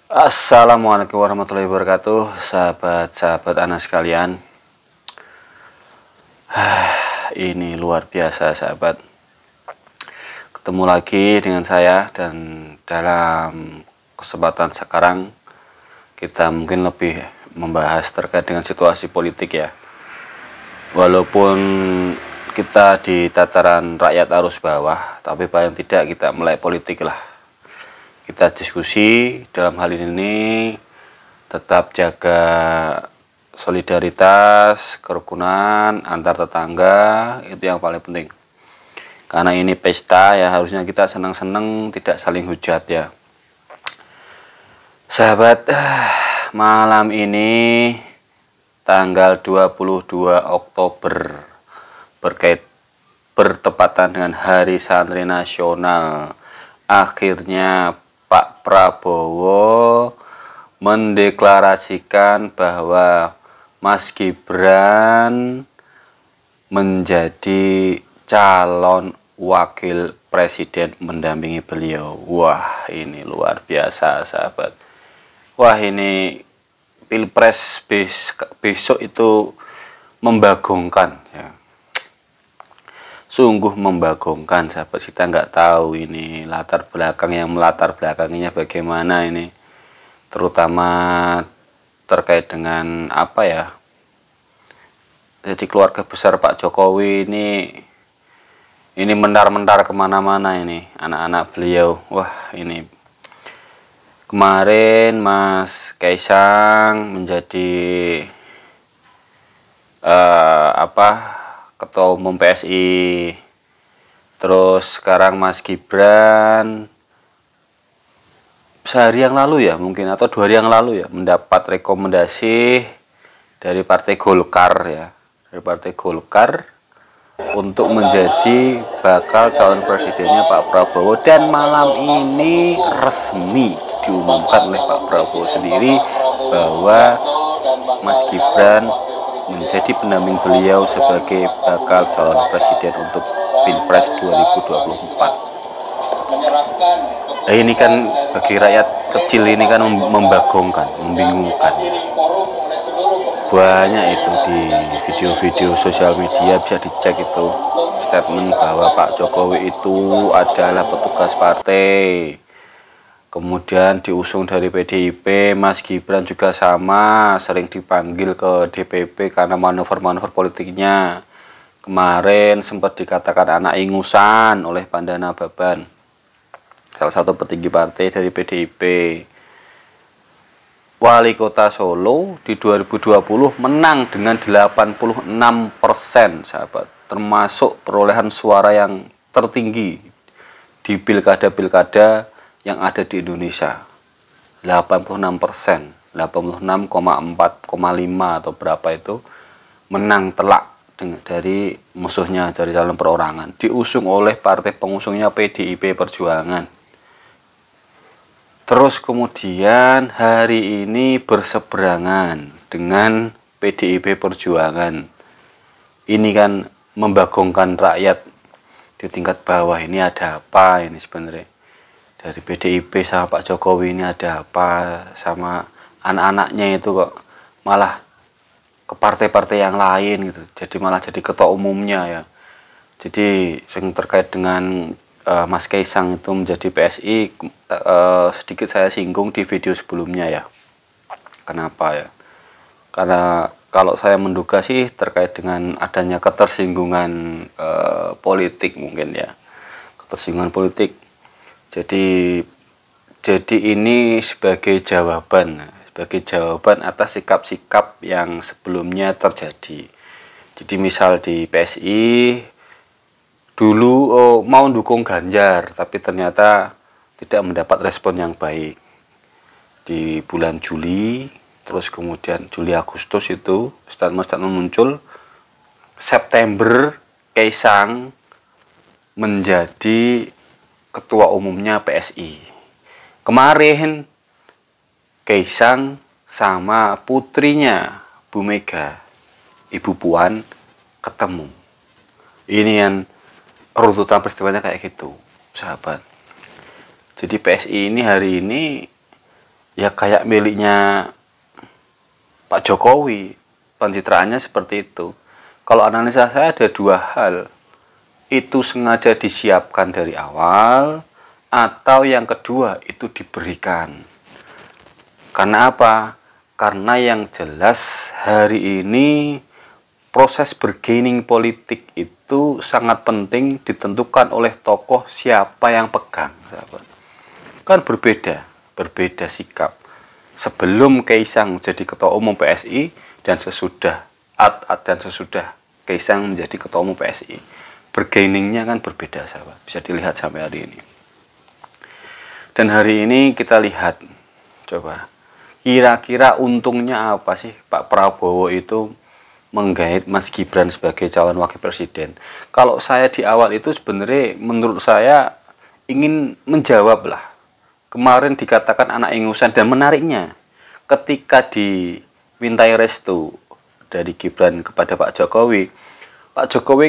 Assalamualaikum warahmatullahi wabarakatuh, sahabat-sahabat anak sekalian. Ini luar biasa, sahabat. Ketemu lagi dengan saya, dan dalam kesempatan sekarang kita mungkin lebih membahas terkait dengan situasi politik ya. Walaupun kita di tataran rakyat arus bawah, tapi paling tidak kita melek politik lah. Kita diskusi dalam hal ini, tetap jaga solidaritas, kerukunan antar tetangga, itu yang paling penting. Karena ini pesta ya, harusnya kita senang-senang, tidak saling hujat ya. Sahabat, malam ini tanggal 22 Oktober bertepatan dengan Hari Santri Nasional. Akhirnya Pak Prabowo mendeklarasikan bahwa Mas Gibran menjadi calon wakil presiden mendampingi beliau. Wah, ini luar biasa, sahabat. Wah, ini Pilpres besok itu membagongkan ya. Sungguh membagongkan, sahabat. Kita nggak tahu ini latar belakanginya bagaimana ini, terutama terkait dengan apa ya. Jadi keluarga besar Pak Jokowi ini mentar-mentar kemana-mana ini, anak-anak beliau. Wah, ini kemarin Mas Kaisang menjadi Ketua Umum PSI, terus sekarang Mas Gibran sehari yang lalu ya mungkin, atau 2 hari yang lalu ya, mendapat rekomendasi dari Partai Golkar ya, untuk menjadi bakal calon presidennya Pak Prabowo. Dan malam ini resmi diumumkan oleh Pak Prabowo sendiri bahwa Mas Gibran menjadi pendamping beliau sebagai bakal calon presiden untuk Pilpres 2024. Ini kan bagi rakyat kecil ini kan membagongkan, membingungkan. Banyak itu di video-video sosial media, bisa dicek itu statement bahwa Pak Jokowi itu adalah petugas partai. Kemudian diusung dari PDIP, Mas Gibran juga sama, sering dipanggil ke DPP karena manuver-manuver politiknya. Kemarin sempat dikatakan anak ingusan oleh Pandana Baban, salah satu petinggi partai dari PDIP. Wali Kota Solo di 2020 menang dengan 86%, sahabat. Termasuk perolehan suara yang tertinggi di pilkada-pilkada yang ada di Indonesia. 86%, 86,4,5 atau berapa itu, menang telak dari musuhnya, dari calon perorangan, diusung oleh partai pengusungnya PDIP Perjuangan. Terus kemudian hari ini berseberangan dengan PDIP Perjuangan. Ini kan membagongkan rakyat di tingkat bawah. Ini ada apa ini sebenarnya? Dari PDIP sama Pak Jokowi ini ada apa, sama anak-anaknya itu kok malah ke partai-partai yang lain gitu. Jadi malah jadi ketua umumnya ya. Jadi yang terkait dengan Mas Kaisang itu menjadi PSI, sedikit saya singgung di video sebelumnya ya. Kenapa ya? Karena kalau saya menduga sih terkait dengan adanya ketersinggungan politik mungkin ya. Ketersinggungan politik. Jadi ini sebagai jawaban atas sikap-sikap yang sebelumnya terjadi. Jadi misal di PSI dulu mau dukung Ganjar, tapi ternyata tidak mendapat respon yang baik di bulan Juli. Terus kemudian Juli Agustus itu statement-statement muncul. September Kaisang menjadi ketua umumnya PSI. Kemarin Kaisang sama putrinya Bu Mega, Ibu Puan, ketemu. Ini yang runutan peristiwanya kayak gitu, sahabat. Jadi PSI ini hari ini ya kayak miliknya Pak Jokowi, pencitraannya seperti itu. Kalau analisa saya ada dua hal, itu sengaja disiapkan dari awal, atau yang kedua itu diberikan. Karena apa? Karena yang jelas hari ini proses bergaining politik itu sangat penting ditentukan oleh tokoh siapa yang pegang, sahabat. Kan berbeda sikap sebelum Kaisang jadi ketua umum PSI dan sesudah Kaisang menjadi ketua umum PSI. Bergainingnya kan berbeda, sahabat. Bisa dilihat sampai hari ini. Dan hari ini kita lihat, coba, kira-kira untungnya apa sih Pak Prabowo itu menggait Mas Gibran sebagai calon wakil presiden? Kalau saya di awal itu sebenarnya menurut saya ingin menjawab lah. Kemarin dikatakan anak ingusan, dan menariknya ketika dimintai restu dari Gibran kepada Pak Jokowi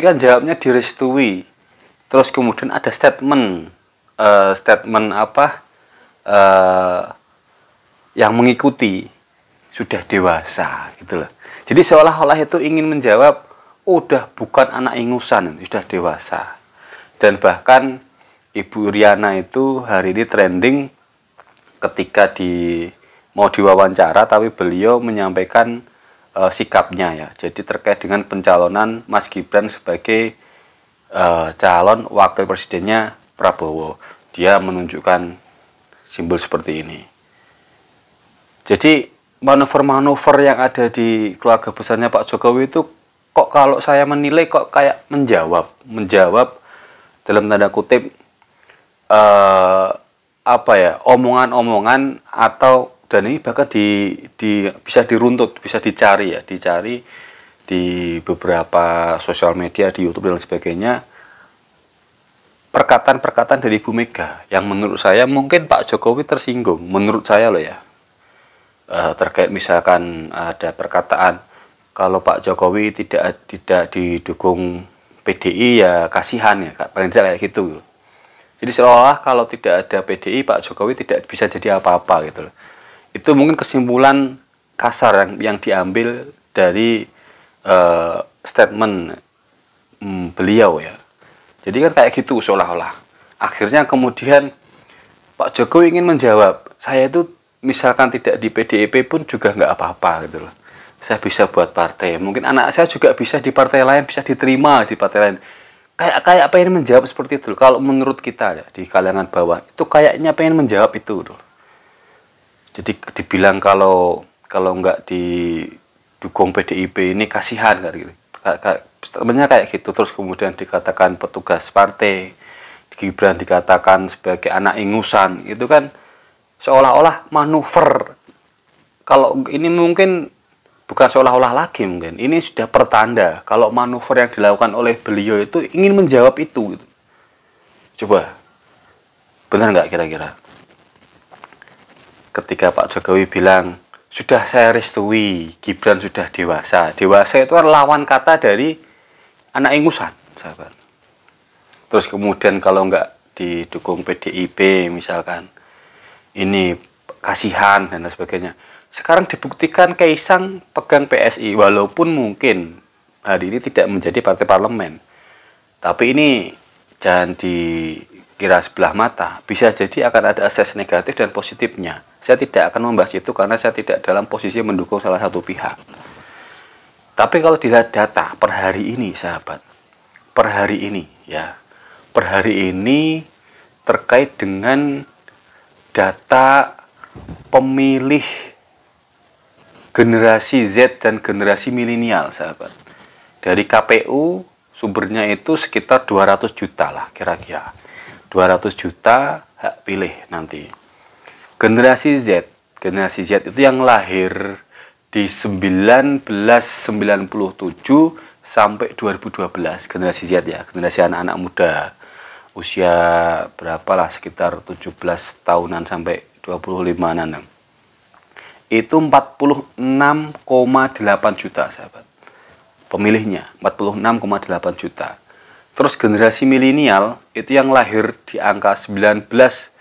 kan jawabnya direstui. Terus kemudian ada statement yang mengikuti, sudah dewasa gitu loh. Jadi seolah-olah itu ingin menjawab, udah bukan anak ingusan, sudah dewasa. Dan bahkan Ibu Riana itu hari ini trending ketika mau diwawancara, tapi beliau menyampaikan sikapnya ya. Jadi terkait dengan pencalonan Mas Gibran sebagai calon wakil presidennya Prabowo. Dia menunjukkan simbol seperti ini. Jadi manuver-manuver yang ada di keluarga besarnya Pak Jokowi itu kok kalau saya menilai kok kayak menjawab dalam tanda kutip omongan-omongan, atau dan ini bahkan bisa diruntut, bisa dicari di beberapa sosial media, di YouTube dan sebagainya, perkataan-perkataan dari Ibu Mega yang menurut saya mungkin Pak Jokowi tersinggung, menurut saya loh ya, terkait misalkan ada perkataan kalau Pak Jokowi tidak didukung PDI ya kasihan ya, paling tidak kayak gitu. Jadi seolah kalau tidak ada PDI, Pak Jokowi tidak bisa jadi apa-apa gitu loh. Itu mungkin kesimpulan kasar yang diambil dari statement beliau ya. Jadi kan kayak gitu seolah-olah. Akhirnya kemudian Pak Jokowi ingin menjawab, saya itu misalkan tidak di PDIP pun juga nggak apa-apa gitu loh. Saya bisa buat partai. Mungkin anak saya juga bisa di partai lain, bisa diterima di partai lain. Kayak pengen menjawab seperti itu. Kalau menurut kita ya, di kalangan bawah itu kayaknya pengen menjawab itu. Jadi dibilang kalau nggak didukung PDIP ini kasihan kan gitu. Sebenarnya kayak gitu. Terus kemudian dikatakan petugas partai, Gibran dikatakan sebagai anak ingusan. Itu kan seolah-olah manuver. Kalau ini mungkin bukan seolah-olah lagi, mungkin ini sudah pertanda kalau manuver yang dilakukan oleh beliau itu ingin menjawab itu. Coba, benar nggak kira-kira? Ketika Pak Jokowi bilang, sudah saya restui, Gibran sudah dewasa. Dewasa itu kan lawan kata dari anak ingusan, sahabat. Terus kemudian kalau nggak didukung PDIP misalkan, ini kasihan dan lain sebagainya. Sekarang dibuktikan Kaisang pegang PSI, walaupun mungkin hari ini tidak menjadi partai parlemen. Tapi ini jangan dikira sebelah mata. Bisa jadi akan ada akses negatif dan positifnya. Saya tidak akan membahas itu karena saya tidak dalam posisi mendukung salah satu pihak. Tapi kalau dilihat data per hari ini, sahabat, per hari ini terkait dengan data pemilih generasi Z dan generasi milenial, sahabat. Dari KPU sumbernya itu sekitar 200 juta lah kira-kira. 200 juta hak pilih nanti. Generasi Z itu yang lahir di 1997 sampai 2012, generasi Z ya, generasi anak-anak muda. Usia berapalah, sekitar 17 tahunan sampai 25-an. Itu 46,8 juta, sahabat. Pemilihnya 46,8 juta. Terus generasi milenial itu yang lahir di angka 1981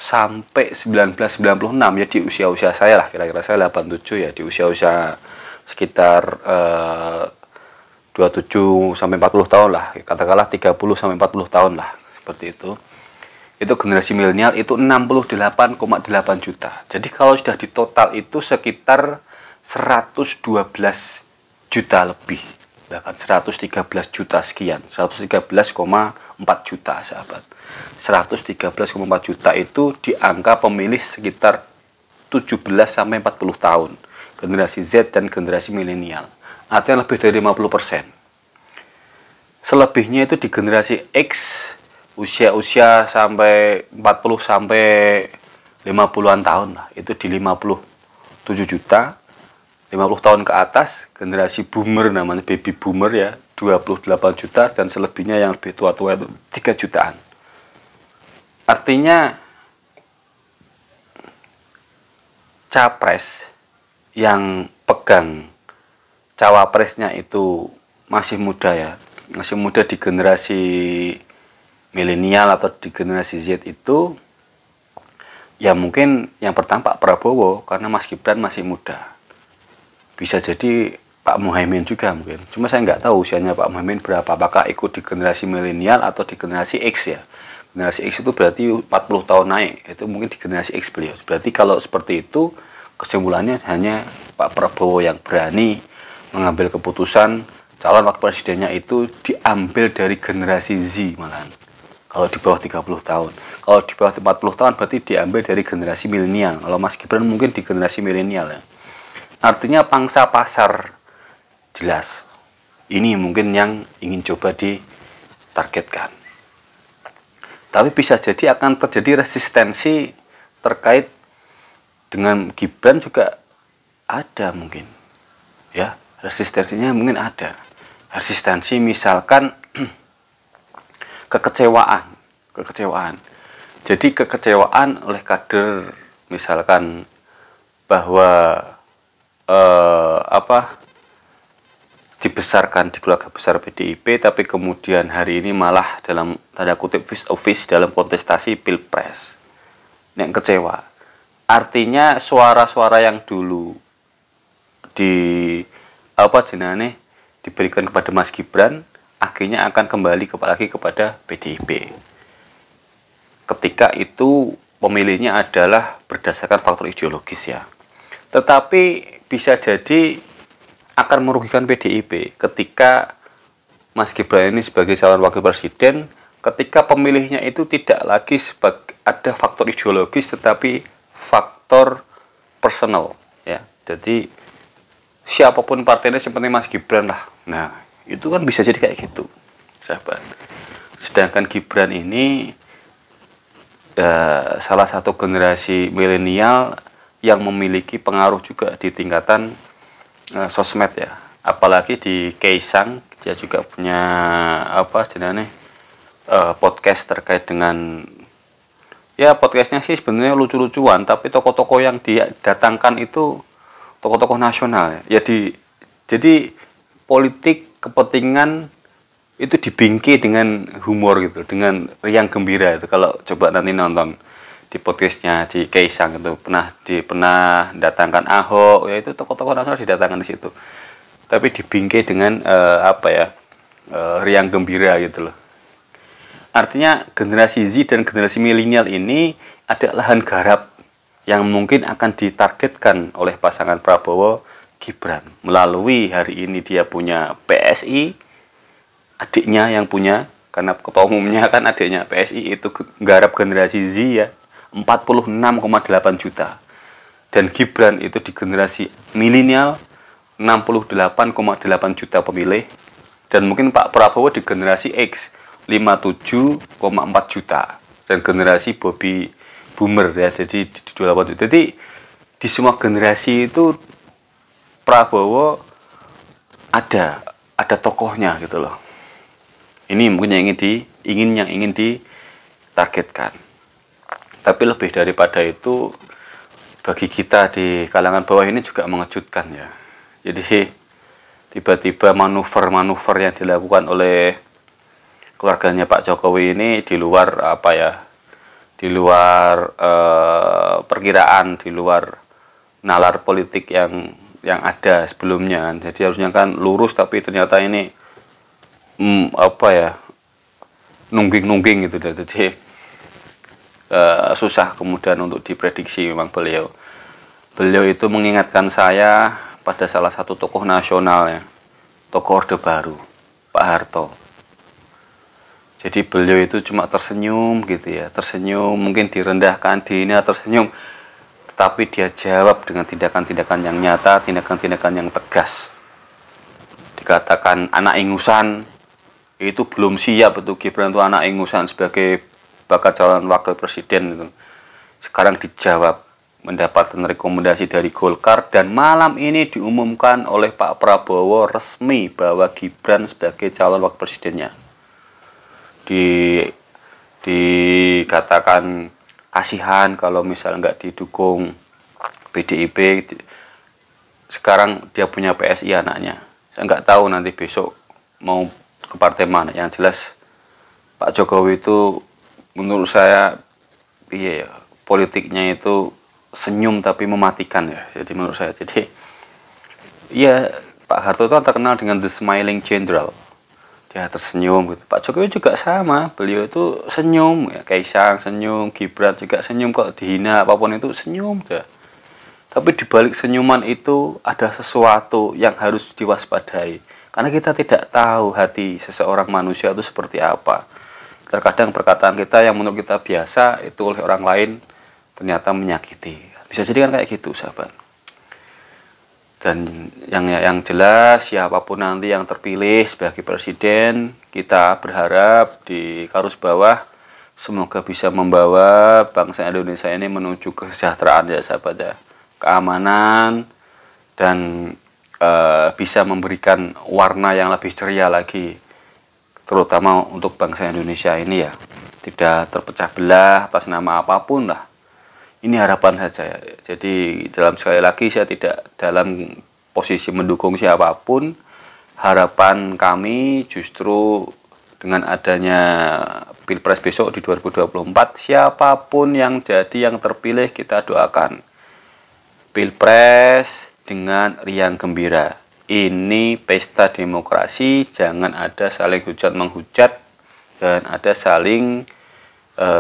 sampai 1996 ya, di usia-usia saya lah, kira-kira saya 87 ya, di usia-usia sekitar 27 sampai 40 tahun lah, katakanlah 30 sampai 40 tahun lah, seperti itu. Itu generasi milenial itu 68,8 juta. Jadi kalau sudah di total itu sekitar 112 juta lebih, bahkan 113 juta sekian, 113,4 juta sahabat. 113,4 juta itu di angka pemilih sekitar 17 sampai 40 tahun, generasi Z dan generasi milenial. Artinya lebih dari 50%. Selebihnya itu di generasi X, usia-usia sampai 40 sampai 50-an tahun lah, itu di 57 juta. 50 tahun ke atas, generasi boomer namanya, baby boomer ya, 28 juta, dan selebihnya yang lebih tua-tua itu 3 jutaan. Artinya capres yang pegang cawapresnya itu masih muda ya, masih muda di generasi milenial atau di generasi Z itu ya mungkin yang pertama Pak Prabowo, karena Mas Gibran masih muda. Bisa jadi Pak Muhaimin juga mungkin, cuma saya nggak tahu usianya Pak Muhaimin berapa, apakah ikut di generasi milenial atau di generasi X ya. Generasi X itu berarti 40 tahun naik, itu mungkin di generasi X beliau. Berarti kalau seperti itu, kesimpulannya hanya Pak Prabowo yang berani mengambil keputusan calon wakil presidennya itu diambil dari generasi Z malahan. Kalau di bawah 30 tahun. Kalau di bawah 40 tahun berarti diambil dari generasi milenial. Kalau Mas Gibran mungkin di generasi milenial ya. Artinya pangsa pasar jelas. Ini mungkin yang ingin coba ditargetkan. Tapi bisa jadi akan terjadi resistensi terkait dengan Gibran juga ada mungkin. Ya, resistensinya mungkin ada. Resistensi misalkan kekecewaan. Jadi kekecewaan oleh kader misalkan bahwa dibesarkan di keluarga besar PDIP, tapi kemudian hari ini malah dalam tanda kutip face dalam kontestasi pilpres. Yang kecewa. Artinya suara-suara yang dulu diberikan kepada Mas Gibran akhirnya akan kembali lagi kepada PDIP. Ketika itu pemilihnya adalah berdasarkan faktor ideologis ya. Tetapi bisa jadi akan merugikan PDIP ketika Mas Gibran ini sebagai calon wakil presiden, ketika pemilihnya itu tidak lagi ada faktor ideologis tetapi faktor personal ya. Jadi siapapun partainya yang penting Mas Gibran lah. Nah, itu kan bisa jadi kayak gitu, sahabat. Sedangkan Gibran ini salah satu generasi milenial yang memiliki pengaruh juga di tingkatan sosmed ya, apalagi di Kaisang dia juga punya podcast terkait dengan ya, podcastnya sih sebenarnya lucu-lucuan, tapi tokoh-tokoh yang dia datangkan itu tokoh-tokoh nasional ya. Jadi politik kepentingan itu dibingkai dengan humor gitu, dengan riang gembira itu. Kalau coba nanti nonton di podcastnya di Kaisang itu pernah datangkan Ahok ya, itu tokoh-tokoh nasional didatangkan di situ, tapi dibingkai dengan riang gembira gitu loh. Artinya generasi Z dan generasi milenial ini ada lahan garap yang mungkin akan ditargetkan oleh pasangan Prabowo Gibran melalui hari ini dia punya PSI, adiknya yang punya, karena ketua umumnya kan adiknya PSI itu garap generasi Z ya, 46,8 juta. Dan Gibran itu di generasi milenial 68,8 juta pemilih. Dan mungkin Pak Prabowo di generasi X 57,4 juta. Dan generasi Bobby Boomer ya, jadi 28 juta. Jadi di semua generasi itu Prabowo ada tokohnya gitu loh. Ini mungkin yang ingin ditargetkan. Tapi lebih daripada itu, bagi kita di kalangan bawah ini juga mengejutkan ya. Jadi tiba-tiba manuver-manuver yang dilakukan oleh keluarganya Pak Jokowi ini di luar di luar perkiraan, di luar nalar politik yang ada sebelumnya. Jadi harusnya kan lurus, tapi ternyata ini apa ya, nungging-nungging gitu. Jadi susah kemudian untuk diprediksi. Memang beliau itu mengingatkan saya pada salah satu tokoh nasional ya, tokoh Orde Baru, Pak Harto. Jadi beliau itu cuma tersenyum gitu ya, tersenyum, mungkin direndahkan, dihina, tersenyum, tetapi dia jawab dengan tindakan-tindakan yang nyata, tindakan-tindakan yang tegas. Dikatakan anak ingusan, itu belum siap, itu Gibran itu anak ingusan sebagai bakal calon wakil presiden itu. Sekarang dijawab, mendapatkan rekomendasi dari Golkar, dan malam ini diumumkan oleh Pak Prabowo resmi bahwa Gibran sebagai calon wakil presidennya. Dikatakan kasihan kalau misalnya nggak didukung PDIP. Sekarang dia punya PSI anaknya, saya nggak tahu nanti besok mau ke partai mana. Yang jelas Pak Jokowi itu menurut saya iya ya, politiknya itu senyum tapi mematikan ya. Jadi menurut saya, jadi ya Pak Harto itu terkenal dengan the smiling general, dia tersenyum gitu. Pak Jokowi juga sama, beliau itu senyum ya, Kaisang senyum, Gibran juga senyum, kok dihina apapun itu senyum ya. Tapi di balik senyuman itu ada sesuatu yang harus diwaspadai, karena kita tidak tahu hati seseorang manusia itu seperti apa. Terkadang perkataan kita yang menurut kita biasa itu oleh orang lain ternyata menyakiti. Bisa jadi kan kayak gitu, sahabat. Dan yang jelas siapapun nanti yang terpilih sebagai presiden, kita berharap di garis bawah semoga bisa membawa bangsa Indonesia ini menuju kesejahteraan ya sahabat ya, keamanan, dan bisa memberikan warna yang lebih ceria lagi, terutama untuk bangsa Indonesia ini ya, tidak terpecah belah atas nama apapun lah. Ini harapan saja ya. Jadi sekali lagi saya tidak dalam posisi mendukung siapapun. Harapan kami justru dengan adanya Pilpres besok di 2024, siapapun yang jadi yang terpilih kita doakan Pilpres dengan riang gembira. Ini pesta demokrasi, jangan ada saling hujat menghujat dan ada saling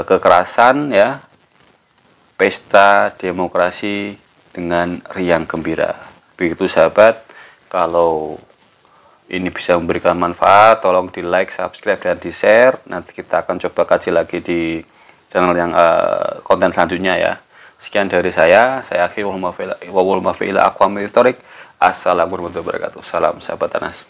kekerasan ya. Pesta demokrasi dengan riang gembira. Begitu sahabat, kalau ini bisa memberikan manfaat, tolong di like, subscribe, dan di share. Nanti kita akan coba kaji lagi di channel yang konten selanjutnya ya. Sekian dari saya akhiri. Assalamualaikum warahmatullahi wabarakatuh. Salam sahabat Anas.